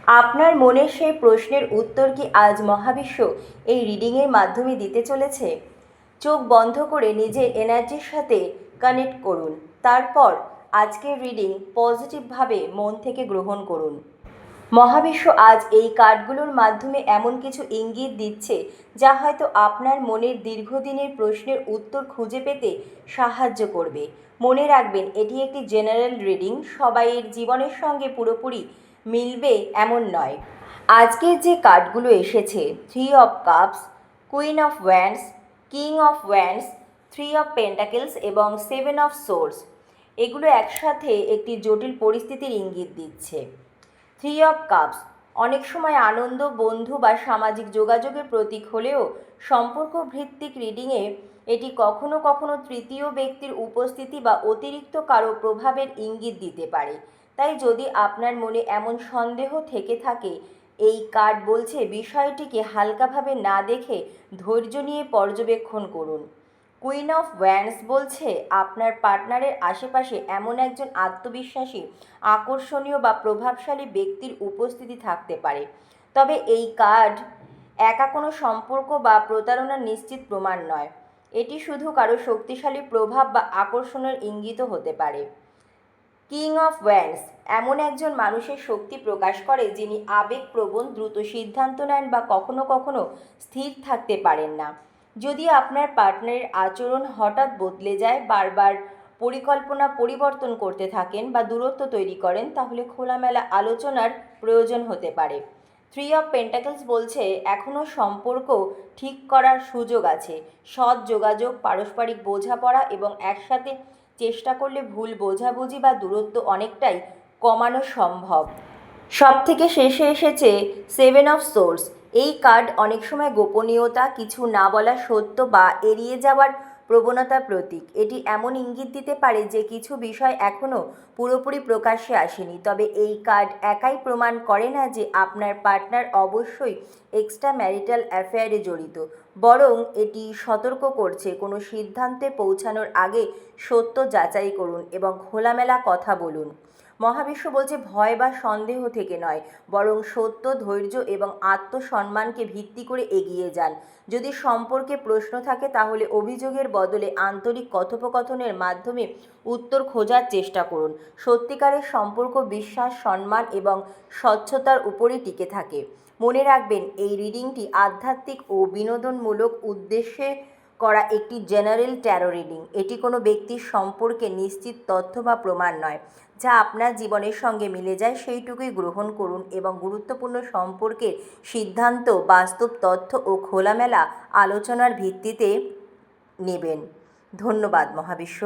আপনার মনের সেই প্রশ্নের উত্তর কি আজ মহাবিশ্ব এই রিডিংয়ের মাধ্যমে দিতে চলেছে? চোখ বন্ধ করে নিজের এনার্জির সাথে কানেক্ট করুন। তারপর আজকের রিডিং পজিটিভভাবে মন থেকে গ্রহণ করুন। মহাবিশ্ব আজ এই কার্ডগুলোর মাধ্যমে এমন কিছু ইঙ্গিত দিচ্ছে যা হয়তো আপনার মনের দীর্ঘদিনের প্রশ্নের উত্তর খুঁজে পেতে সাহায্য করবে। মনে রাখবেন, এটি একটি জেনারেল রিডিং, সবাইয়ের জীবনের সঙ্গে পুরোপুরি মিলবে এমন নয়। আজকের যে কার্ডগুলো এসেছে, 3 of cups, queen of wands, king of wands, 3 of pentacles এবং 7 অফ সোর্স, এগুলো একসাথে একটি জটিল পরিস্থিতির ইঙ্গিত দিচ্ছে। 3 অফ কাপস অনেক সময় আনন্দ, বন্ধু বা সামাজিক যোগাযোগের প্রতীক হলেও সম্পর্ক ভিত্তিক রিডিংয়ে এটি কখনো কখনো তৃতীয় ব্যক্তির উপস্থিতি বা অতিরিক্ত কারো প্রভাবের ইঙ্গিত দিতে পারে। তাই যদি আপনার মনে এমন সন্দেহ থেকে থাকে, এই কার্ড বলছে বিষয়টিকে হালকাভাবে না দেখে ধৈর্য নিয়ে পর্যবেক্ষণ করুন। কুইন অফ ওয়ান্ডস বলছে আপনার পার্টনারের আশেপাশে এমন একজন আত্মবিশ্বাসী, আকর্ষণীয় বা প্রভাবশালী ব্যক্তির উপস্থিতি থাকতে পারে। তবে এই কার্ড একা কোনো সম্পর্ক বা প্রতারণার নিশ্চিত প্রমাণ নয়। এটি শুধু কারো শক্তিশালী প্রভাব বা আকর্ষণের ইঙ্গিতও হতে পারে। কিং অফ ওয়ান্ডস এমন একজন মানুষের শক্তি প্রকাশ করে যিনি আবেগপ্রবণ, দ্রুত সিদ্ধান্ত নেন বা কখনো কখনো স্থির থাকতে পারেন না। যদি আপনার পার্টনারের আচরণ হঠাৎ বদলে যায়, বারবার পরিকল্পনা পরিবর্তন করতে থাকেন বা দূরত্ব তৈরি করেন, তাহলে খোলামেলা আলোচনার প্রয়োজন হতে পারে। 3 অফ পেন্টাকেলস বলছে এখনও সম্পর্ক ঠিক করার সুযোগ আছে। সৎ যোগাযোগ, পারস্পরিক বোঝাপড়া এবং একসাথে চেষ্টা করলে ভুল বোঝাবুঝি বা দূরত্ব অনেকটাই কমানো সম্ভব। সবথেকে শেষে এসেছে 7 অফ সোর্স। এই কার্ড অনেক সময় গোপনীয়তা, কিছু না বলা সত্য বা এড়িয়ে যাওয়ার প্রবণতার প্রতীক। এটি এমন ইঙ্গিত দিতে পারে যে কিছু বিষয় এখনও পুরোপুরি প্রকাশ্যে আসেনি। তবে এই কার্ড একাই প্রমাণ করে না যে আপনার পার্টনার অবশ্যই এক্সট্রা ম্যারিটাল অ্যাফেয়ারে জড়িত, বরং এটি সতর্ক করছে কোনো সিদ্ধান্তে পৌঁছানোর আগে সত্য যাচাই করুন এবং খোলামেলা কথা বলুন। মহাবিশ্ব বলছে ভয় বা সন্দেহ থেকে নয়, বরং সত্য, ধৈর্য এবং আত্মসম্মানকে ভিত্তি করে এগিয়ে যান। যদি সম্পর্কে প্রশ্ন থাকে তাহলে অভিযোগের বদলে আন্তরিক কথোপকথনের মাধ্যমে উত্তর খোঁজার চেষ্টা করুন। সত্যিকারের সম্পর্ক বিশ্বাস, সম্মান এবং স্বচ্ছতার উপরই টিকে থাকে। মনে রাখবেন, এই রিডিংটি আধ্যাত্মিক ও বিনোদনমূলক উদ্দেশ্যে করা একটি জেনারেল ট্যারো রিডিং। এটি কোনো ব্যক্তির সম্পর্কে নিশ্চিত তথ্য বা প্রমাণ নয়। যা আপনার জীবনের সঙ্গে মিলে যায় সেইটুকুই গ্রহণ করুন এবং গুরুত্বপূর্ণ সম্পর্কের সিদ্ধান্ত বাস্তব তথ্য ও খোলামেলা আলোচনার ভিত্তিতে নেবেন। ধন্যবাদ মহাবিশ্ব।